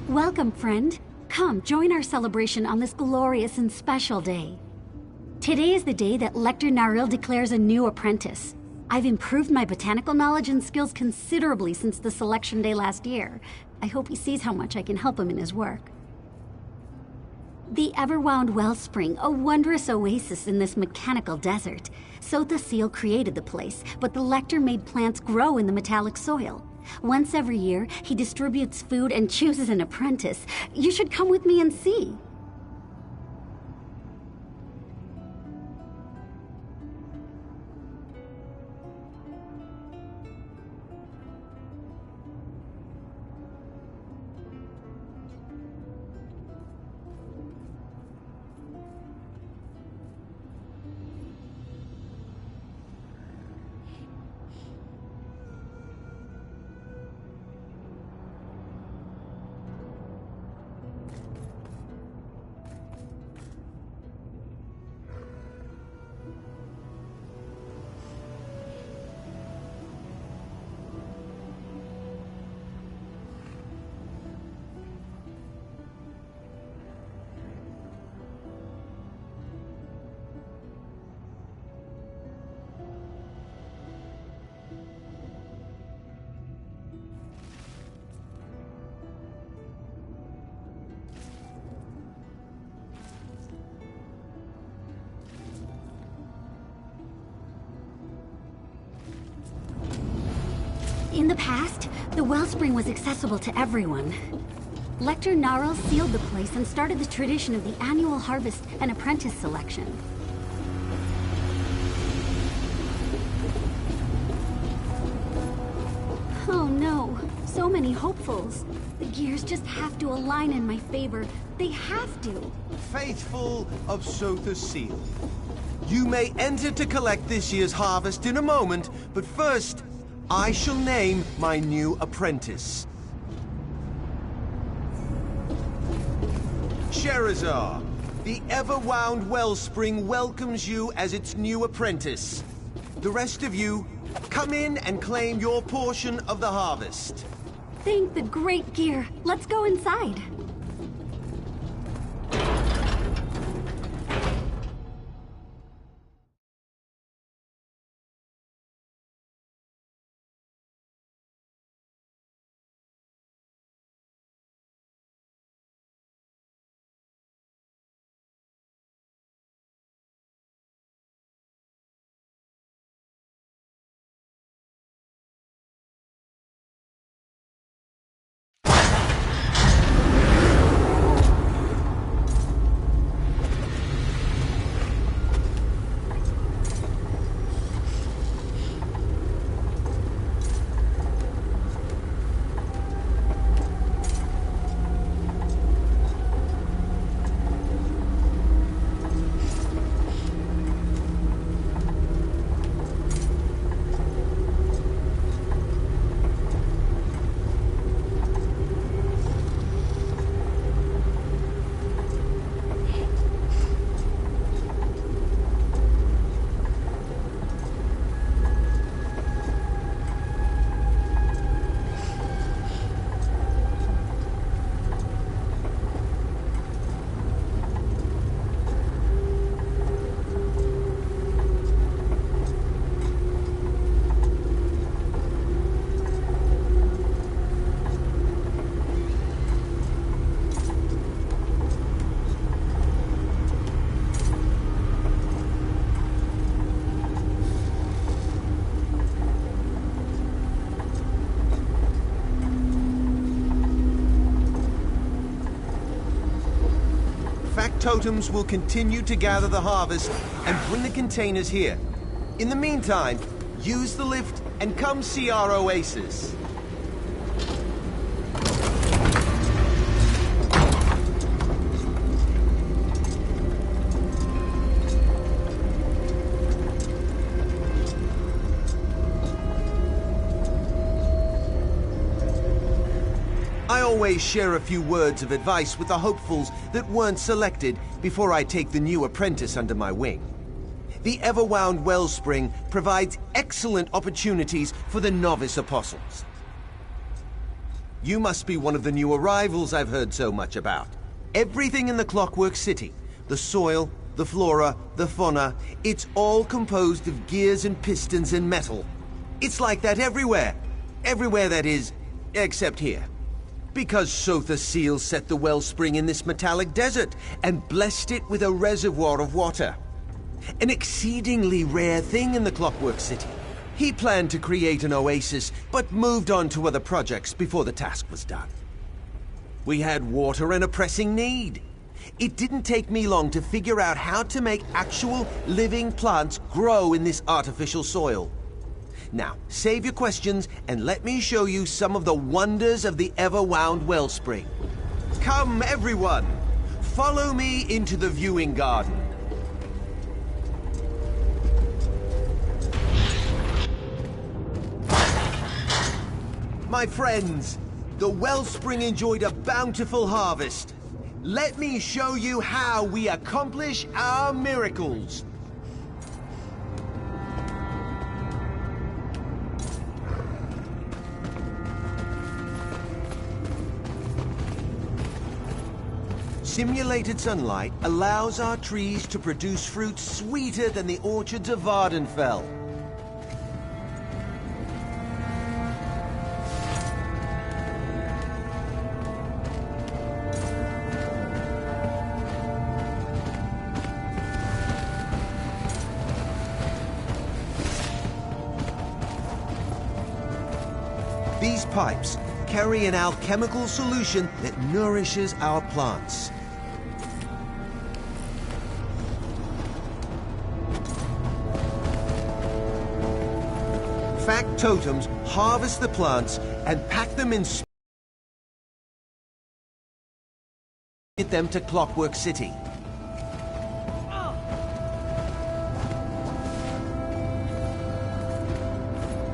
Welcome, friend. Come, join our celebration on this glorious and special day. Today is the day that Lector Tamriel declares a new apprentice. I've improved my botanical knowledge and skills considerably since the selection day last year. I hope he sees how much I can help him in his work. The Everwound Wellspring, a wondrous oasis in this mechanical desert. Sotha Seal created the place, but the Lector made plants grow in the metallic soil. Once every year, he distributes food and chooses an apprentice. You should come with me and see. In the past, the wellspring was accessible to everyone. Lector Tamriel sealed the place and started the tradition of the annual harvest and apprentice selection. Oh no, so many hopefuls. The gears just have to align in my favor. They have to. Faithful of Sotha Seal, you may enter to collect this year's harvest in a moment, but first, I shall name my new apprentice. Sherazar, the Everwound Wellspring welcomes you as its new apprentice. The rest of you, come in and claim your portion of the harvest. Thank the great gear. Let's go inside. Totems will continue to gather the harvest and bring the containers here. In the meantime, use the lift and come see our oasis. I always share a few words of advice with the hopefuls that weren't selected before I take the new apprentice under my wing. The Everwound Wellspring provides excellent opportunities for the novice apostles. You must be one of the new arrivals I've heard so much about. Everything in the Clockwork City, the soil, the flora, the fauna, it's all composed of gears and pistons and metal. It's like that everywhere. Everywhere, that is, except here. Because Sotha Seal set the wellspring in this metallic desert and blessed it with a reservoir of water. An exceedingly rare thing in the Clockwork City. He planned to create an oasis, but moved on to other projects before the task was done. We had water and a pressing need. It didn't take me long to figure out how to make actual living plants grow in this artificial soil. Now, save your questions and let me show you some of the wonders of the ever-wound wellspring. Come, everyone! Follow me into the viewing garden. My friends, the wellspring enjoyed a bountiful harvest. Let me show you how we accomplish our miracles. Simulated sunlight allows our trees to produce fruit sweeter than the orchards of Vardenfell. These pipes carry an alchemical solution that nourishes our plants. Factotums harvest the plants and pack them in get them to Clockwork City.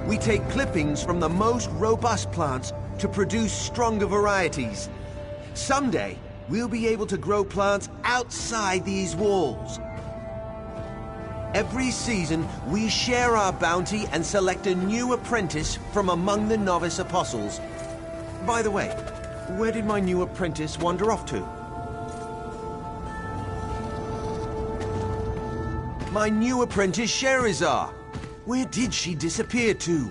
We take clippings from the most robust plants to produce stronger varieties. Someday, we'll be able to grow plants outside these walls. Every season, we share our bounty and select a new apprentice from among the novice apostles. By the way, where did my new apprentice wander off to? My new apprentice, Sherazar. Where did she disappear to?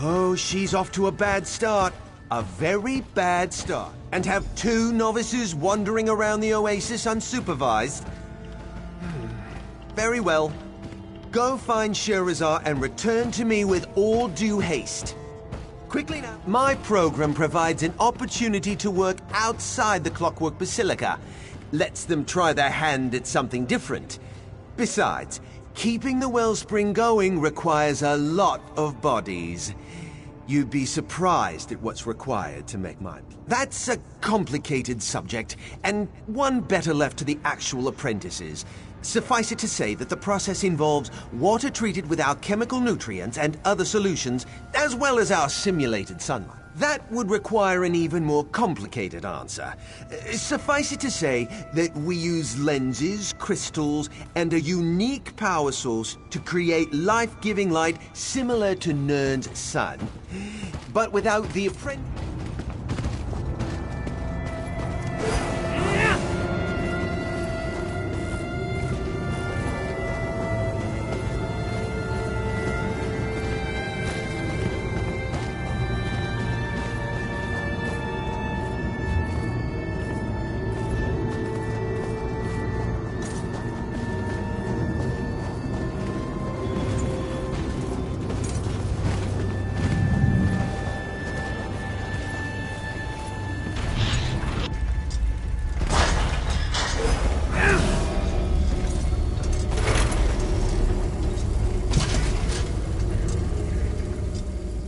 Oh, she's off to a bad start. A very bad start. And have two novices wandering around the oasis unsupervised? Very well. Go find Sherazar and return to me with all due haste. Quickly now. My program provides an opportunity to work outside the Clockwork Basilica. Lets them try their hand at something different. Besides, keeping the wellspring going requires a lot of bodies. You'd be surprised at what's required to make mine. That's a complicated subject, and one better left to the actual apprentices. Suffice it to say that the process involves water treated with alchemical nutrients and other solutions, as well as our simulated sunlight. That would require an even more complicated answer. Suffice it to say that we use lenses, crystals, and a unique power source to create life-giving light similar to Nern's sun. But without the apprentice...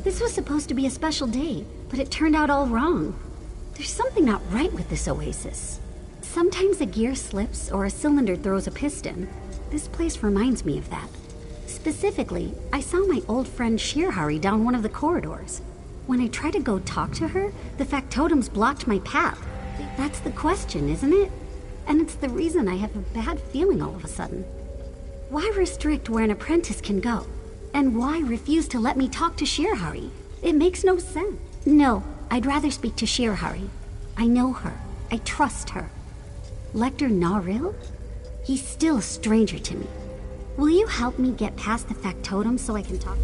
This was supposed to be a special day, but it turned out all wrong. There's something not right with this oasis. Sometimes a gear slips or a cylinder throws a piston. This place reminds me of that. Specifically, I saw my old friend Shirhari down one of the corridors. When I tried to go talk to her, the factotums blocked my path. That's the question, isn't it? And it's the reason I have a bad feeling all of a sudden. Why restrict where an apprentice can go? And why refuse to let me talk to Shirhari? It makes no sense. No, I'd rather speak to Shirahari. I know her. I trust her. Lector Naril? He's still a stranger to me. Will you help me get past the factotum so I can talk?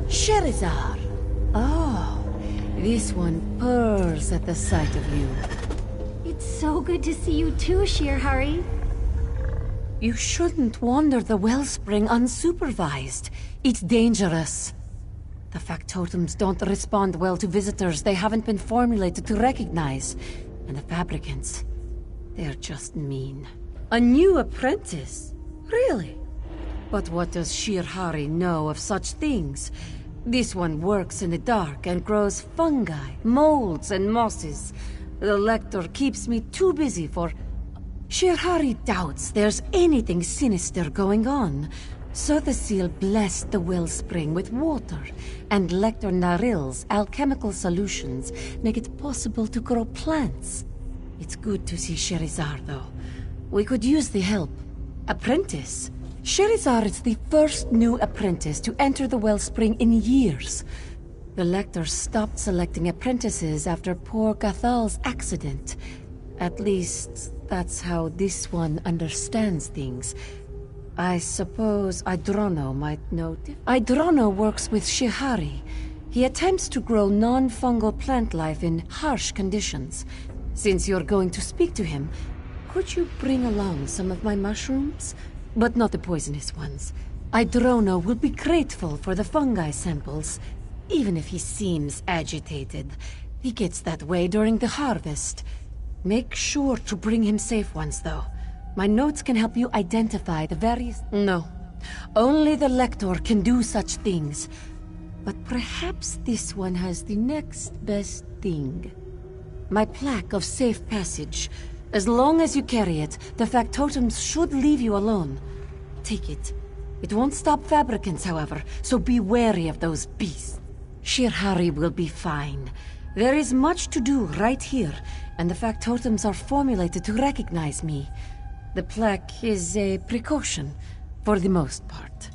Sherazar. Oh, this one purrs at the sight of you. It's so good to see you too, Shirahari. You shouldn't wander the wellspring unsupervised. It's dangerous. The factotums don't respond well to visitors they haven't been formulated to recognize. And the fabricants, they're just mean. A new apprentice? Really? But what does Shirahari know of such things? This one works in the dark and grows fungi, molds, and mosses. The Lector keeps me too busy for... Shirahari doubts there's anything sinister going on. So the seal blessed the wellspring with water, and Lector Naril's alchemical solutions make it possible to grow plants. It's good to see Sherazar, though. We could use the help. Apprentice? Sherazar is the first new apprentice to enter the wellspring in years. The Lector stopped selecting apprentices after poor Gathal's accident. At least, that's how this one understands things. I suppose Idrono might know. Idrono works with Shihari. He attempts to grow non-fungal plant life in harsh conditions. Since you're going to speak to him, could you bring along some of my mushrooms? But not the poisonous ones. Idrono will be grateful for the fungi samples, even if he seems agitated. He gets that way during the harvest. Make sure to bring him safe ones, though. My notes can help you identify the various... No. Only the Lector can do such things. But perhaps this one has the next best thing. My plaque of safe passage. As long as you carry it, the factotums should leave you alone. Take it. It won't stop fabricants, however, so be wary of those beasts. Shirahari will be fine. There is much to do right here, and the factotums are formulated to recognize me. The plaque is a precaution, for the most part.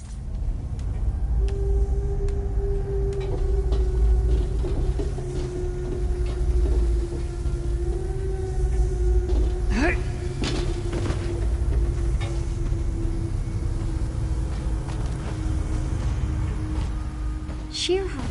Shirahari.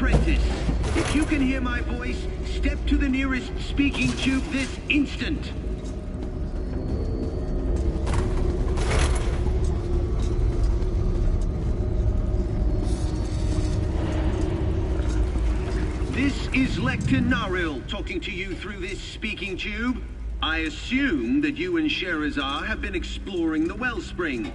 apprentice, if you can hear my voice, step to the nearest speaking tube this instant. This is Tamriel talking to you through this speaking tube. I assume that you and Sherazar have been exploring the wellspring.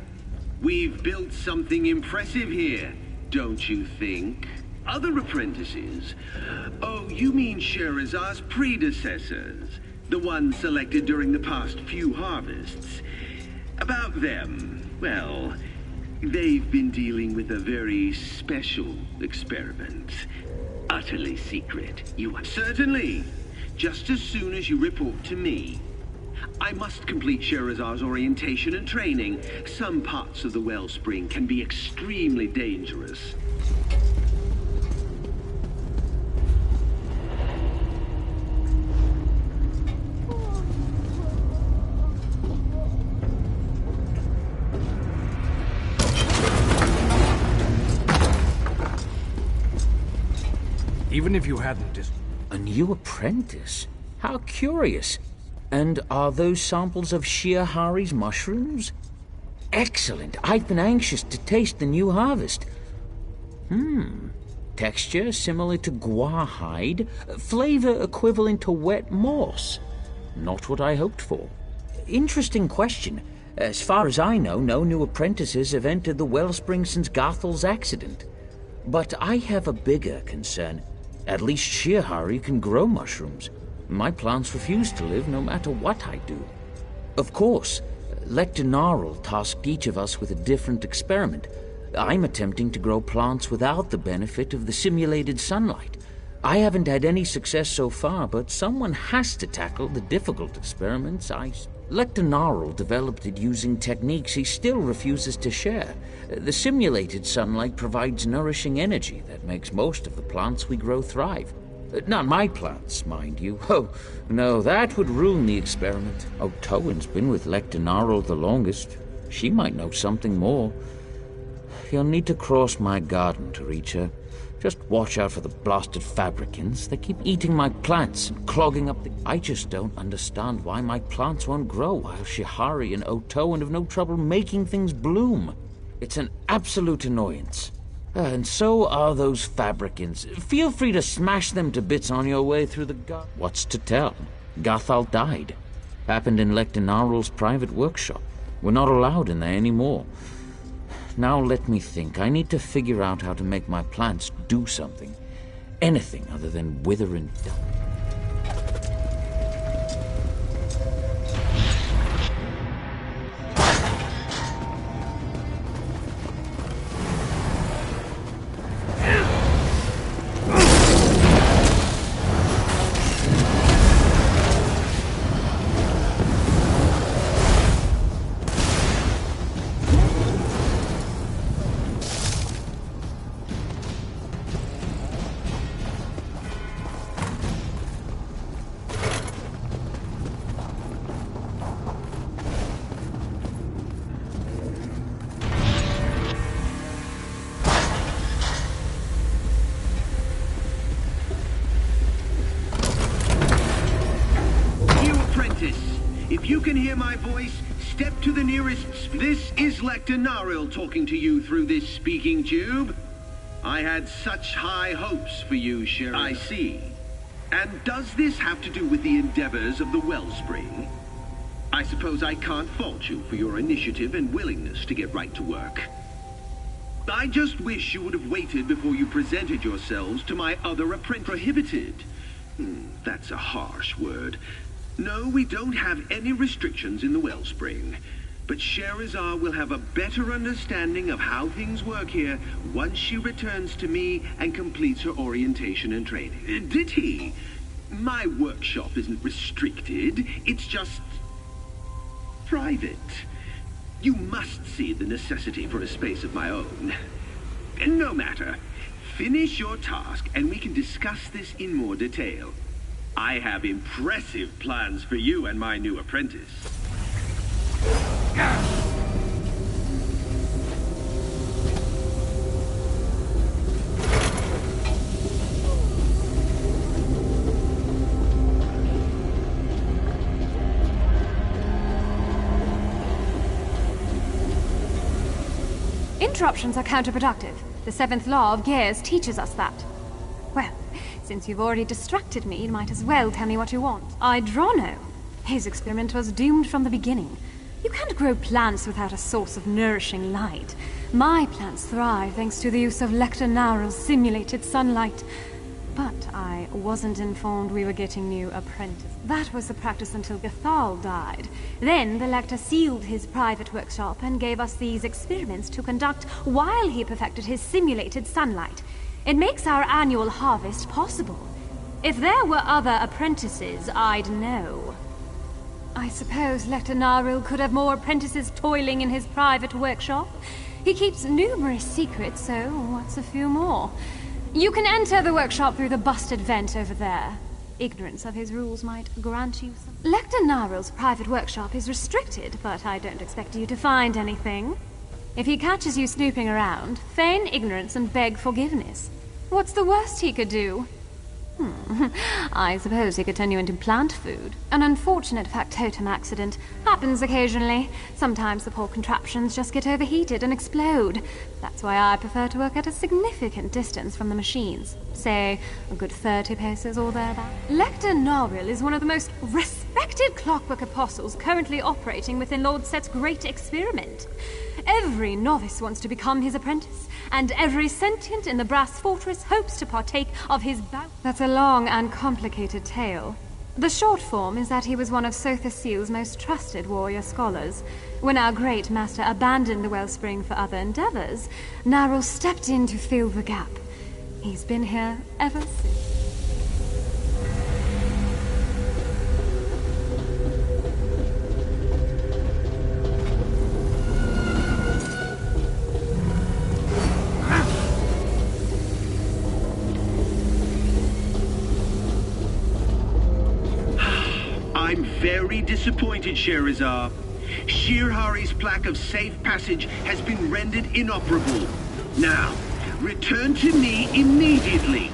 We've built something impressive here, don't you think? Other apprentices? Oh, you mean Sherazar's predecessors, the ones selected during the past few harvests. About them, well, they've been dealing with a very special experiment. Utterly secret. You are certainly. Just as soon as you report to me. I must complete Sherazar's orientation and training. Some parts of the wellspring can be extremely dangerous. Even if you hadn't... A new apprentice? How curious. And are those samples of Shirahari's mushrooms? Excellent. I've been anxious to taste the new harvest. Texture similar to guar hide. Flavor equivalent to wet moss. Not what I hoped for. Interesting question. As far as I know, no new apprentices have entered the wellspring since Garthel's accident. But I have a bigger concern. At least Shirahari can grow mushrooms. My plants refuse to live no matter what I do. Of course, Narl tasked each of us with a different experiment. I'm attempting to grow plants without the benefit of the simulated sunlight. I haven't had any success so far, but someone has to tackle the difficult experiments. Narl developed it using techniques he still refuses to share. The simulated sunlight provides nourishing energy that makes most of the plants we grow thrive. Not my plants, mind you. Oh, no, that would ruin the experiment. Towen's been with Narl the longest. She might know something more. You'll need to cross my garden to reach her. Just watch out for the blasted fabricants. They keep eating my plants and clogging up the... I just don't understand why my plants won't grow while Shihari and Otoan have no trouble making things bloom. It's an absolute annoyance. And so are those fabricants. Feel free to smash them to bits on your way through the garden. What's to tell? Gathal died. Happened in Narl's private workshop. We're not allowed in there anymore. Now let me think. I need to figure out how to make my plants do something. Anything other than wither and die. If you can hear my voice, step to the nearest... This is Tamriel talking to you through this speaking tube. I had such high hopes for you, Sherry. I see. And does this have to do with the endeavors of the wellspring? I suppose I can't fault you for your initiative and willingness to get right to work. I just wish you would have waited before you presented yourselves to my other apprentice. Prohibited. That's a harsh word. No, we don't have any restrictions in the wellspring. But Sherazar will have a better understanding of how things work here once she returns to me and completes her orientation and training. Did he? My workshop isn't restricted. It's just... private. You must see the necessity for a space of my own. No matter. Finish your task and we can discuss this in more detail. I have impressive plans for you and my new apprentice. Interruptions are counterproductive. The seventh law of gears teaches us that. Well, since you've already distracted me, you might as well tell me what you want. Idrono. His experiment was doomed from the beginning. You can't grow plants without a source of nourishing light. My plants thrive thanks to the use of Lecter Narel's simulated sunlight. But I wasn't informed we were getting new apprentices. That was the practice until Gathal died. Then the Lecter sealed his private workshop and gave us these experiments to conduct while he perfected his simulated sunlight. It makes our annual harvest possible. If there were other apprentices, I'd know. I suppose Lecter Naril could have more apprentices toiling in his private workshop. He keeps numerous secrets, so what's a few more? You can enter the workshop through the busted vent over there. Ignorance of his rules might grant you some... Lecter Naril's private workshop is restricted, but I don't expect you to find anything. If he catches you snooping around, feign ignorance and beg forgiveness. What's the worst he could do? I suppose he could turn you into plant food. An unfortunate factotum accident. Happens occasionally. Sometimes the poor contraptions just get overheated and explode. That's why I prefer to work at a significant distance from the machines. Say, a good 30 paces or thereabouts. Lecter Naril is one of the most respected Clockwork apostles currently operating within Lord Set's great experiment. Every novice wants to become his apprentice, and every sentient in the Brass Fortress hopes to partake of his bout. That's a long and complicated tale. The short form is that he was one of Sotha Seal's most trusted warrior scholars. When our great master abandoned the wellspring for other endeavors, Naril stepped in to fill the gap. He's been here ever since. I'm very disappointed, Sherazar. Shirhari's plaque of safe passage has been rendered inoperable. Now, return to me immediately.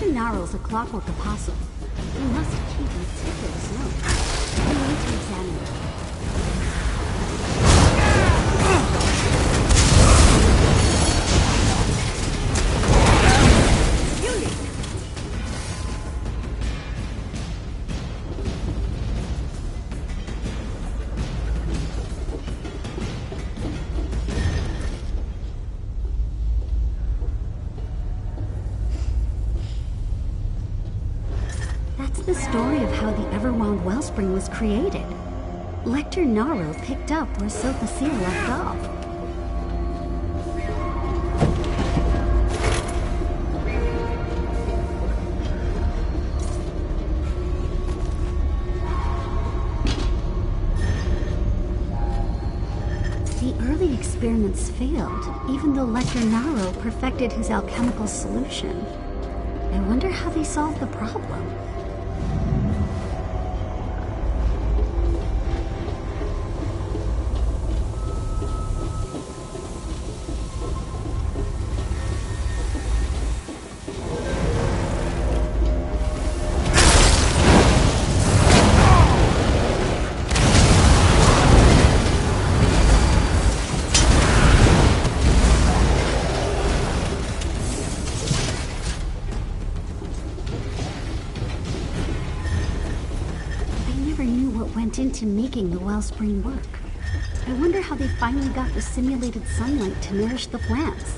Naril's a Clockwork apostle. He must keep meticulous notes. We need to examine it. The story of how the Everwound Wellspring was created. Lecter Naril picked up where Sotha Seal left off. The early experiments failed, even though Lecter Naril perfected his alchemical solution. I wonder how they solved the problem. Into making the wellspring work. I wonder how they finally got the simulated sunlight to nourish the plants.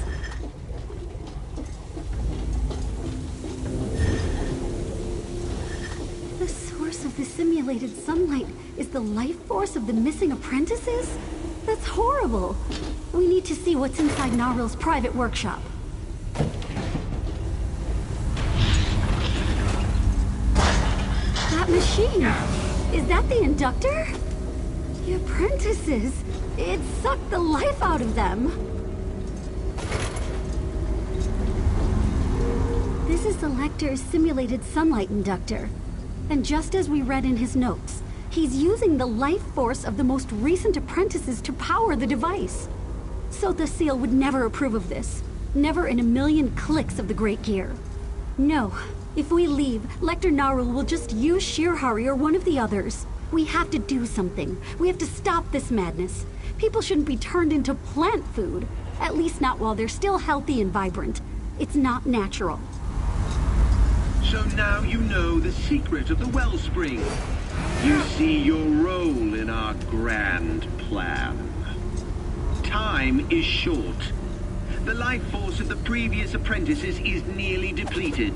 The source of the simulated sunlight is the life force of the missing apprentices? That's horrible! We need to see what's inside Naril's private workshop. That machine! Is that the inductor? The apprentices! It sucked the life out of them! This is the Lecter's simulated sunlight inductor. And just as we read in his notes, he's using the life force of the most recent apprentices to power the device. Sotha Seal would never approve of this. Never in a million clicks of the Great Gear. No. If we leave, Lecter Narul will just use Shirhari or one of the others. We have to do something. We have to stop this madness. People shouldn't be turned into plant food. At least not while they're still healthy and vibrant. It's not natural. So now you know the secret of the wellspring. You see your role in our grand plan. Time is short. The life force of the previous apprentices is nearly depleted.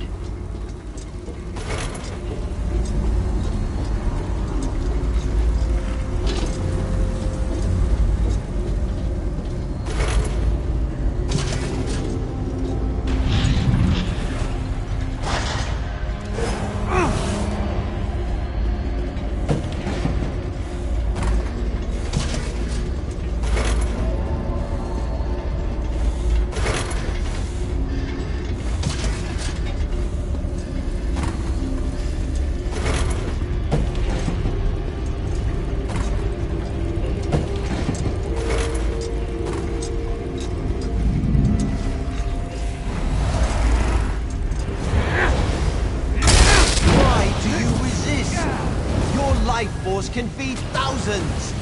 Can feed thousands!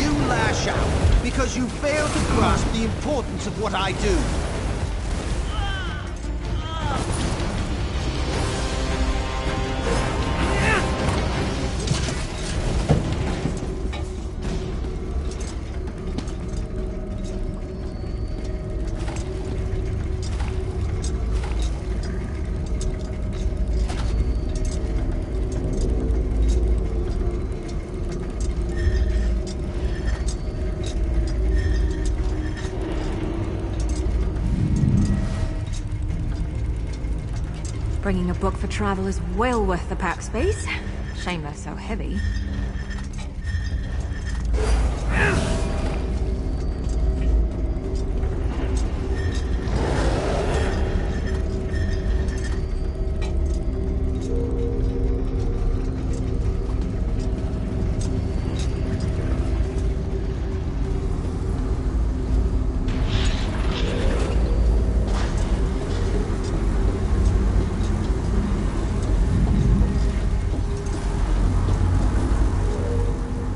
You lash out because you fail to grasp the importance of what I do. Bringing a book for travel is well worth the pack space. Shame they're so heavy.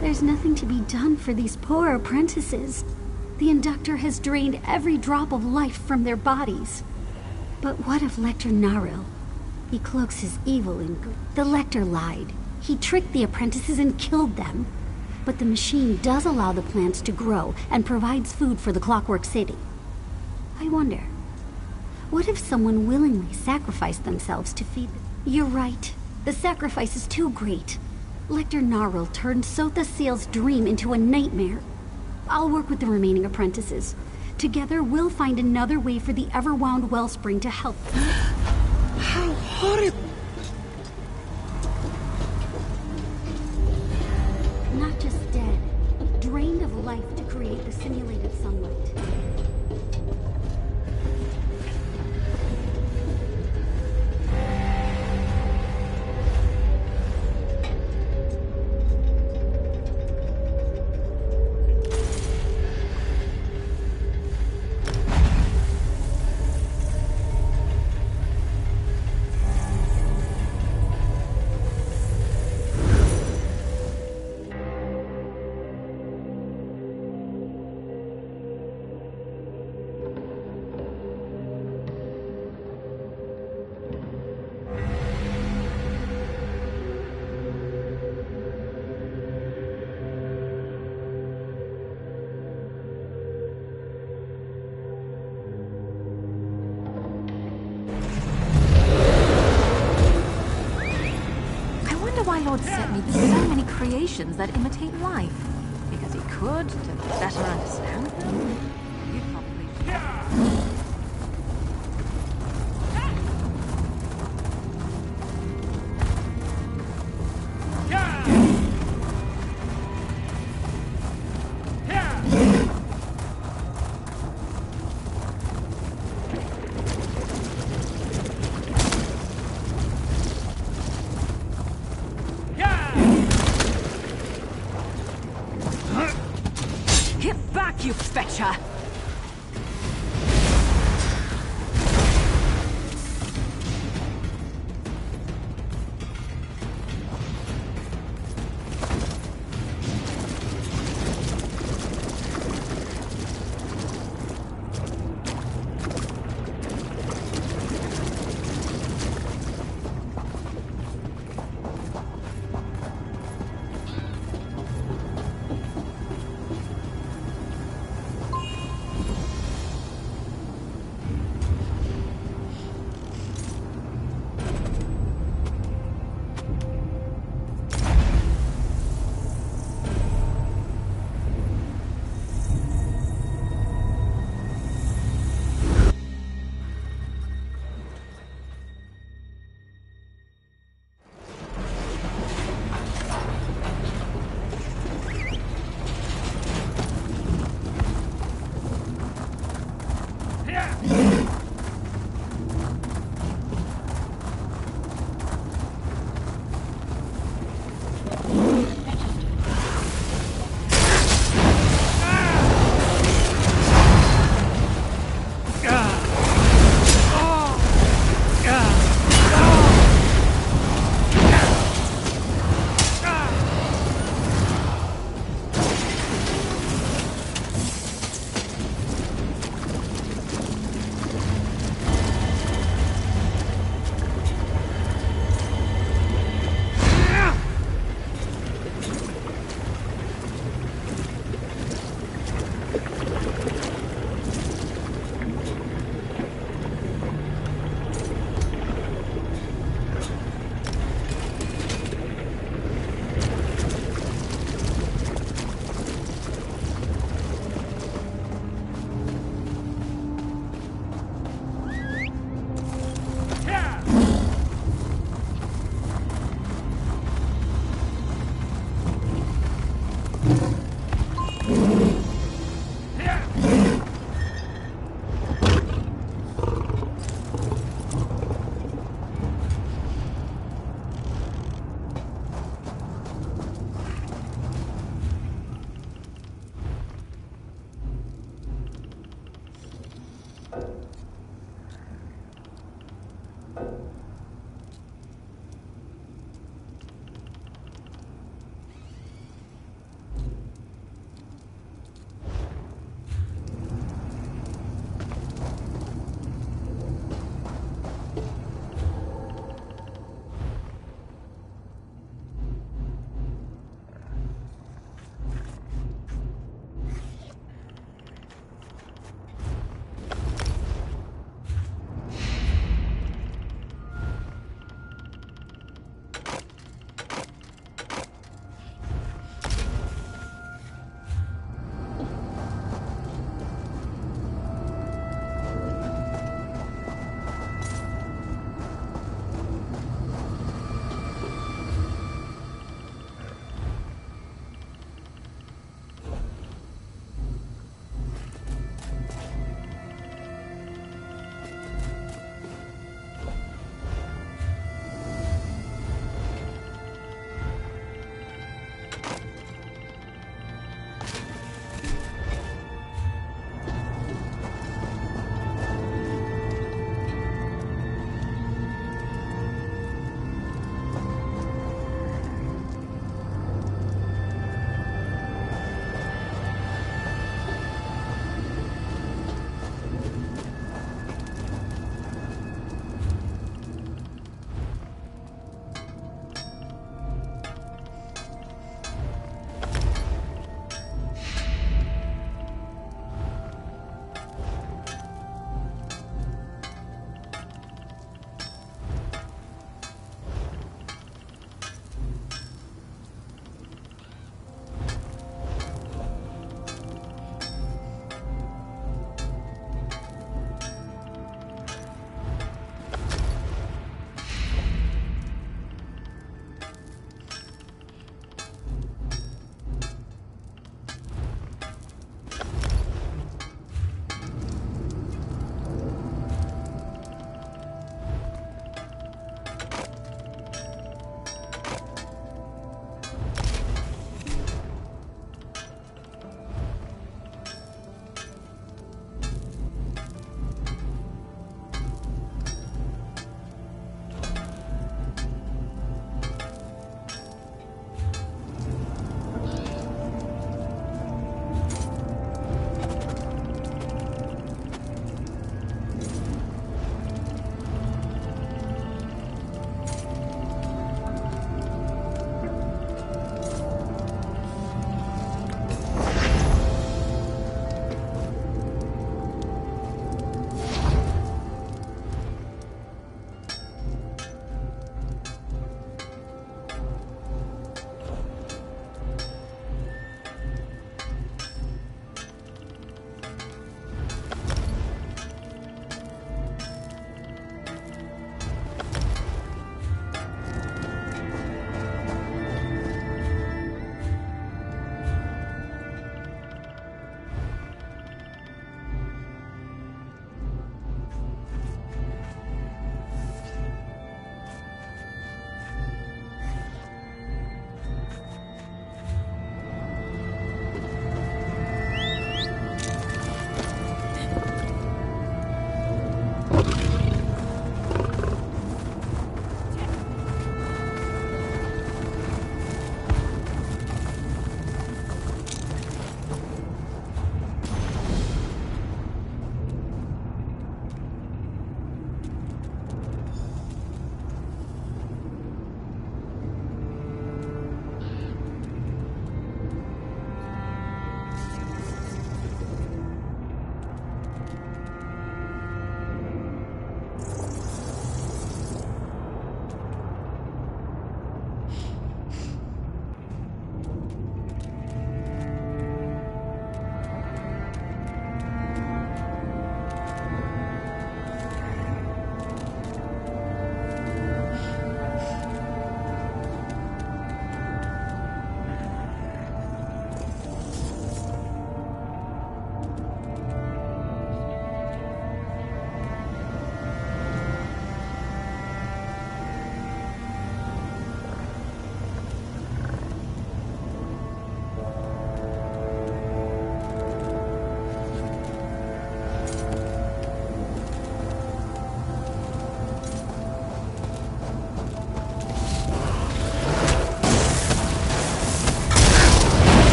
There's nothing to be done for these poor apprentices. The inductor has drained every drop of life from their bodies. But what of Lecter Naril? He cloaks his evil in good. The Lecter lied. He tricked the apprentices and killed them. But the machine does allow the plants to grow and provides food for the Clockwork City. I wonder, what if someone willingly sacrificed themselves to feed them? You're right. The sacrifice is too great. Lecter Naril turned Sotha Seal's dream into a nightmare. I'll work with the remaining apprentices. Together, we'll find another way for the Everwound Wellspring to help. How horrible! Not just dead, drained of life to create the simulated sunlight. Why Lord set me so many creations that imitate life? Because he could, to better understand them? You'd probably... you fetch her?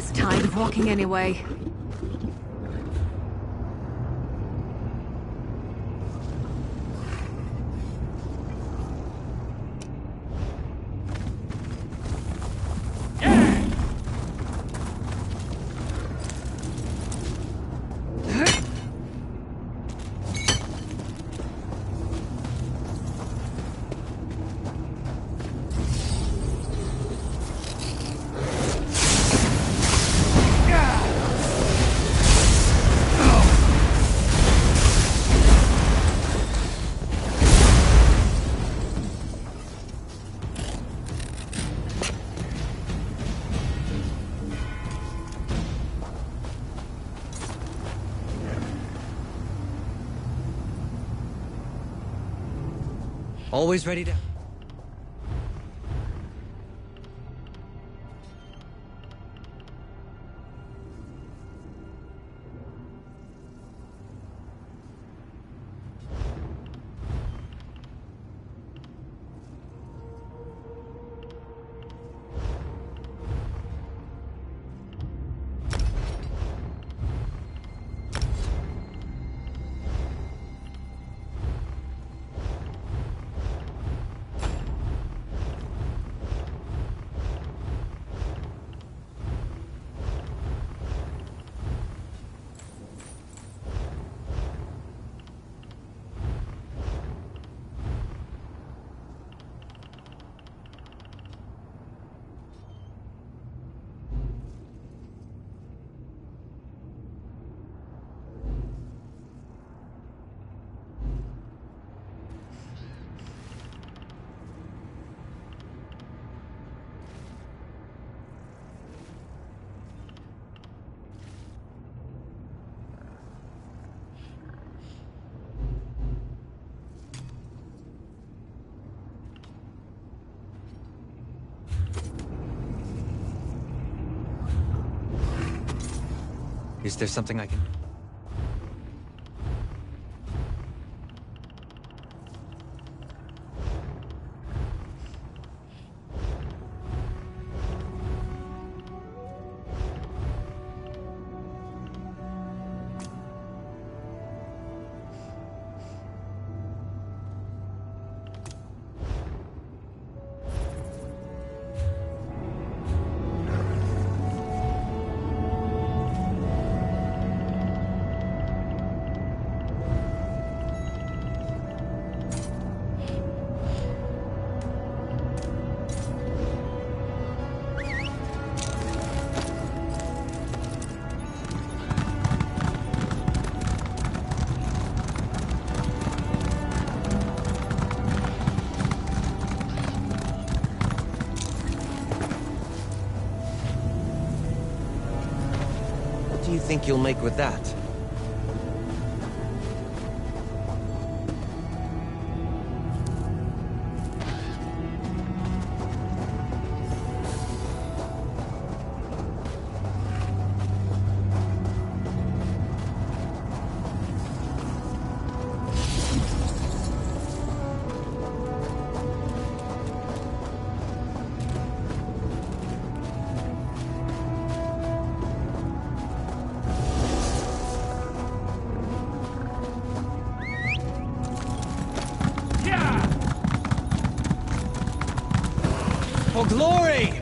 was tired of walking anyway. Always ready to... Is there something I can... What do you think you'll make with that? For glory!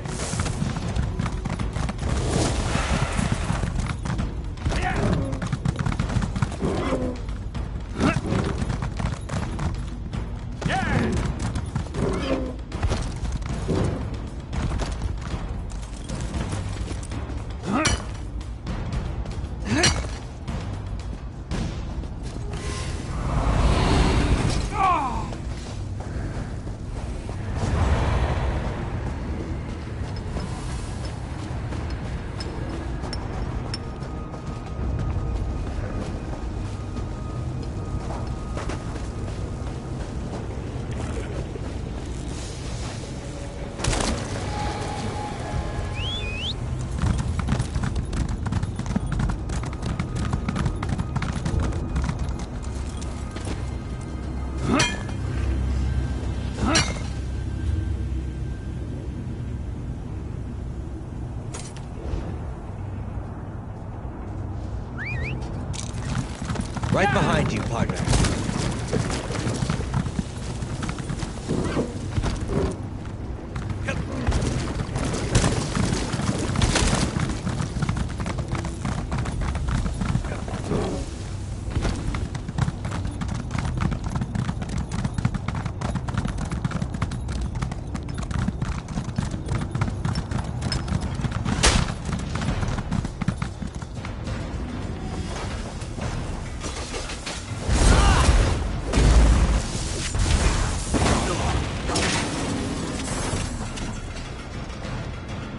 Right behind you, partner.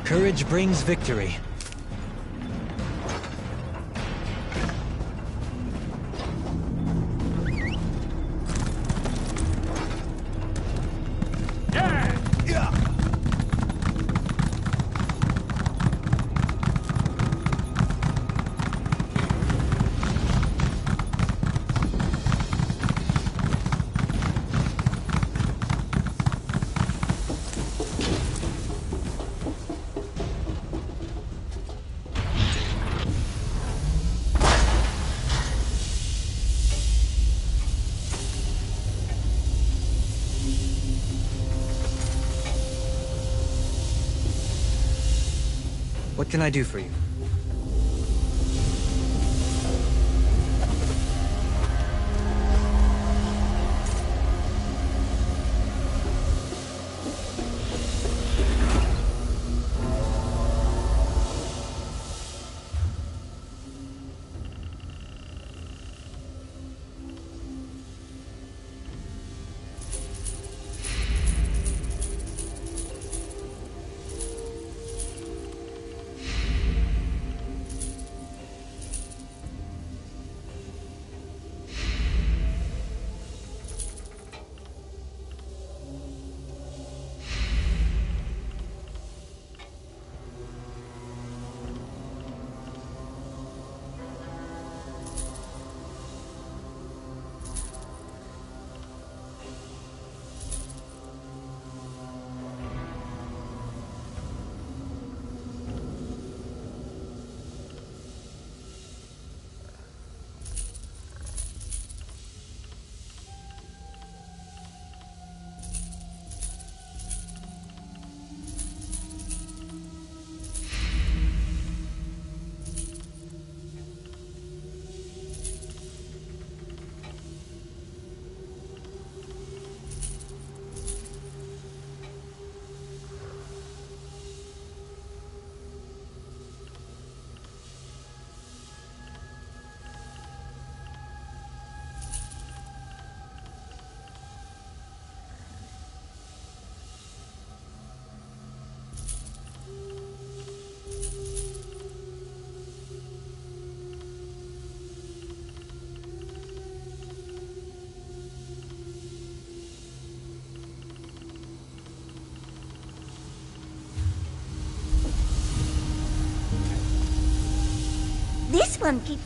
Courage brings victory. What can I do for you? This one keeps...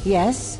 Yes?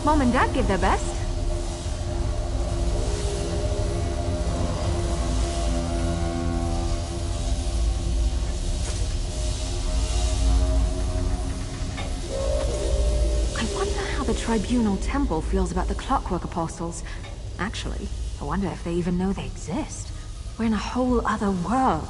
Mom and Dad give their best. I wonder how the Tribunal Temple feels about the Clockwork Apostles. Actually, I wonder if they even know they exist. We're in a whole other world.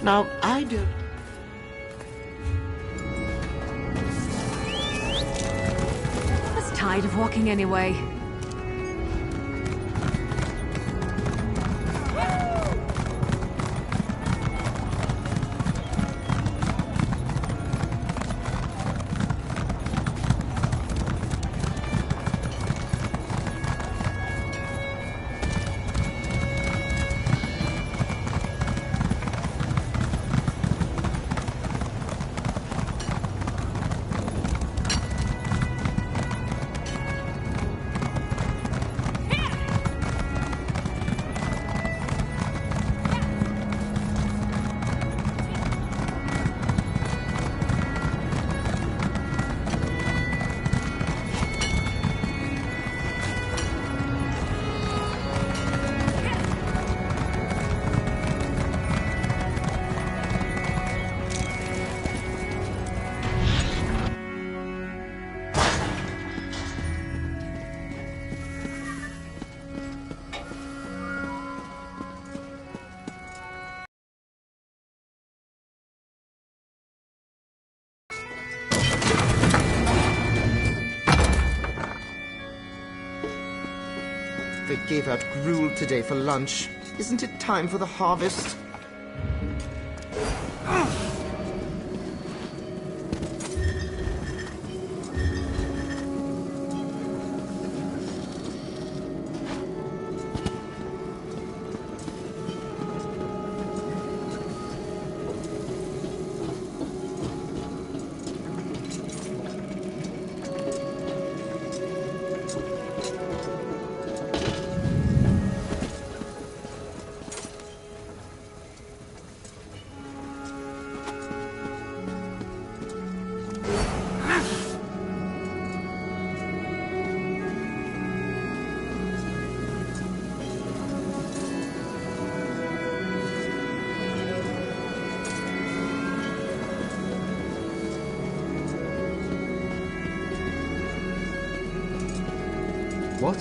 Now, I don't... I was tired of walking anyway. They gave out gruel today for lunch. Isn't it time for the harvest? What?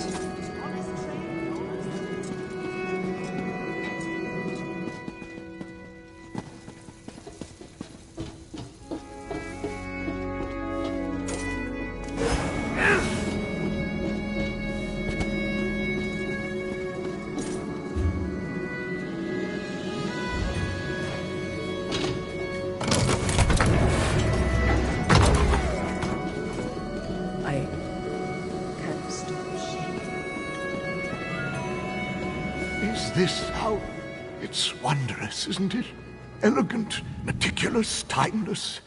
Is this how... It's wondrous, isn't it? Elegant, meticulous, timeless.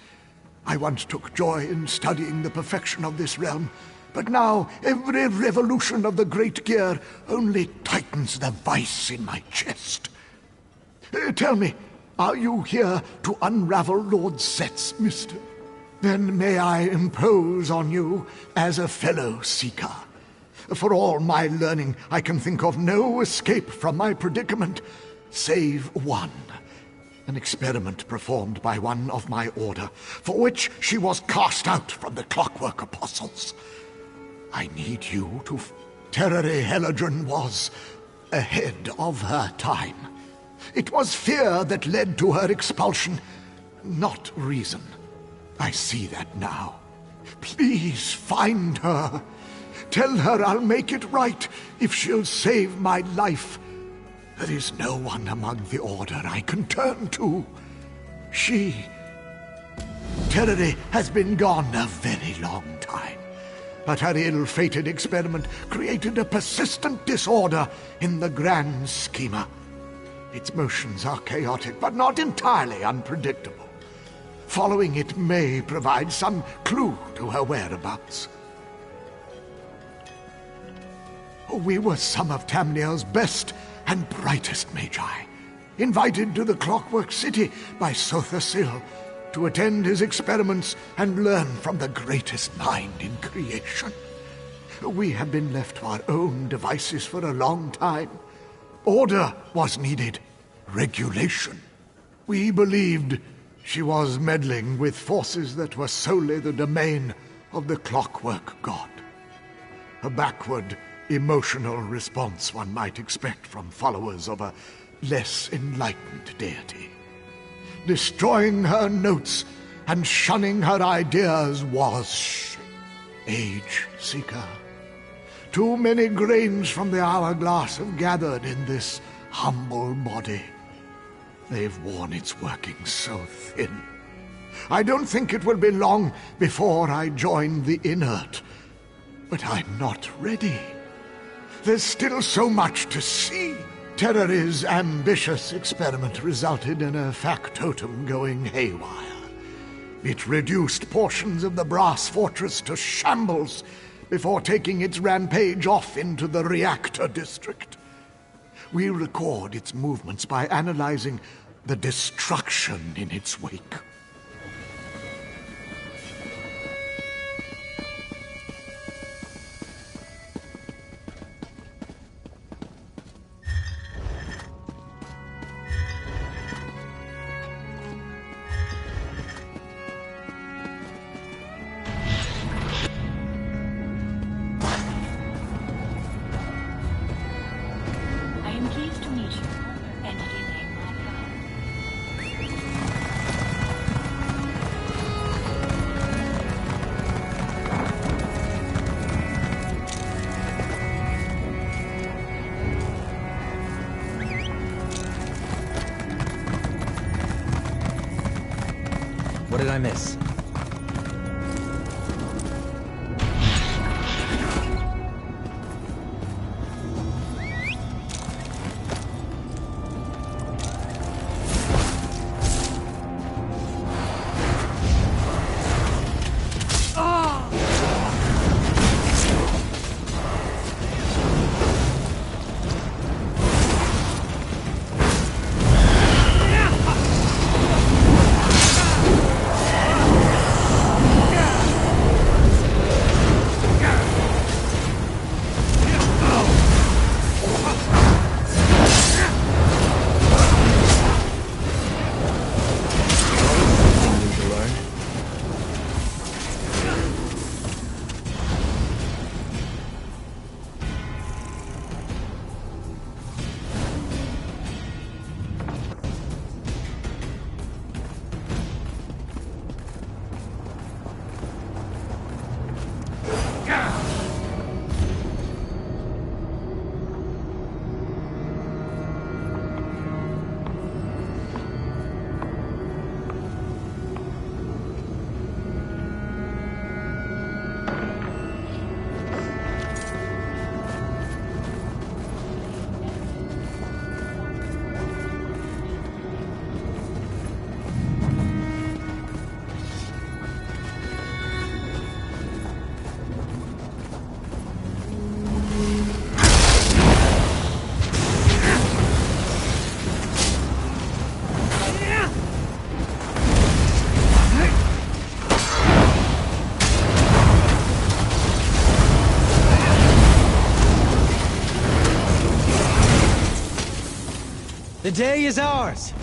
I once took joy in studying the perfection of this realm, but now every revolution of the great gear only tightens the vice in my chest. Tell me, are you here to unravel Lord Set's mystery? Then may I impose on you as a fellow seeker. For all my learning, I can think of no escape from my predicament, save one. An experiment performed by one of my order, for which she was cast out from the Clockwork Apostles. I need you to... Terere Helladrin was ahead of her time. It was fear that led to her expulsion, not reason. I see that now. Please find her. Tell her I'll make it right if she'll save my life. There is no one among the Order I can turn to. She... Terere has been gone a very long time, but her ill-fated experiment created a persistent disorder in the grand schema. Its motions are chaotic, but not entirely unpredictable. Following it may provide some clue to her whereabouts. We were some of Tamriel's best and brightest magi, invited to the Clockwork City by Sothasil to attend his experiments and learn from the greatest mind in creation. We have been left to our own devices for a long time. Order was needed, regulation. We believed she was meddling with forces that were solely the domain of the Clockwork God. A backward, emotional response one might expect from followers of a less enlightened deity. destroying her notes and shunning her ideas was Age Seeker. Too many grains from the hourglass have gathered in this humble body. They've worn its workings so thin. I don't think it will be long before I join the inert. But I'm not ready. There's still so much to see. Terrory's ambitious experiment resulted in a factotum going haywire. It reduced portions of the brass fortress to shambles before taking its rampage off into the reactor district. We record its movements by analyzing the destruction in its wake. What did I miss? The day is ours!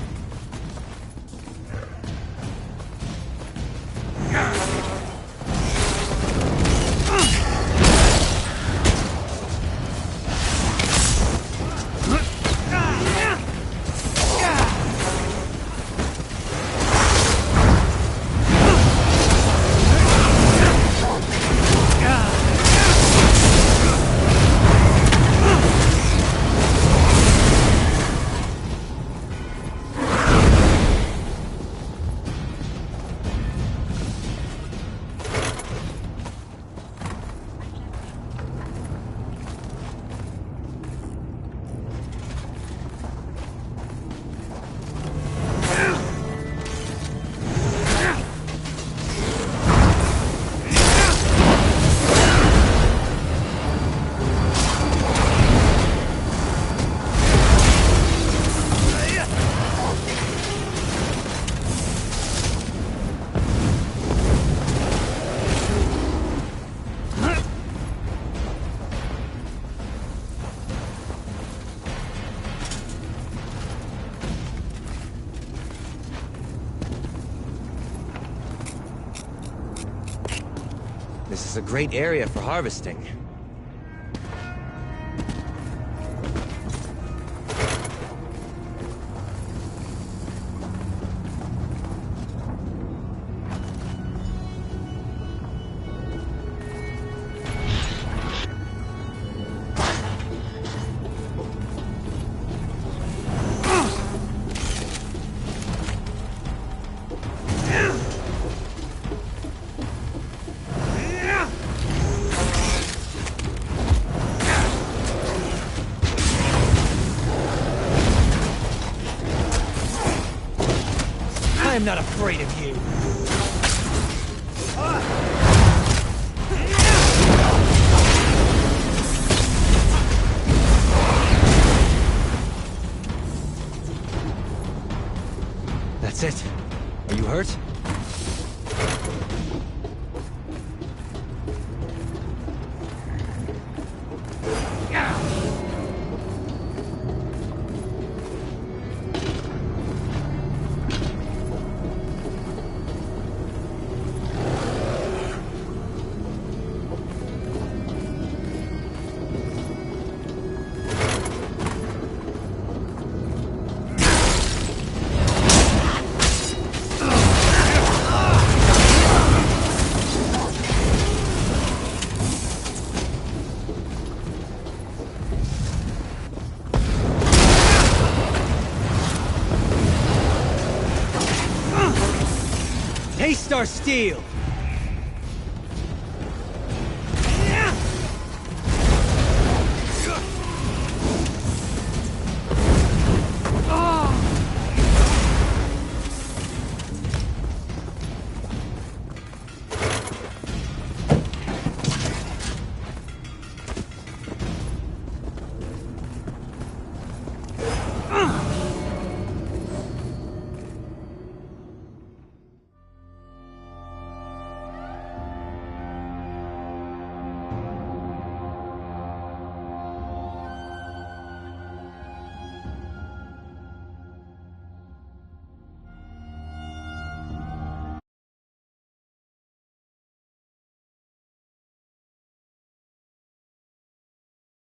This is a great area for harvesting. I am not afraid of you. That's it. Are you hurt? Taste our steel!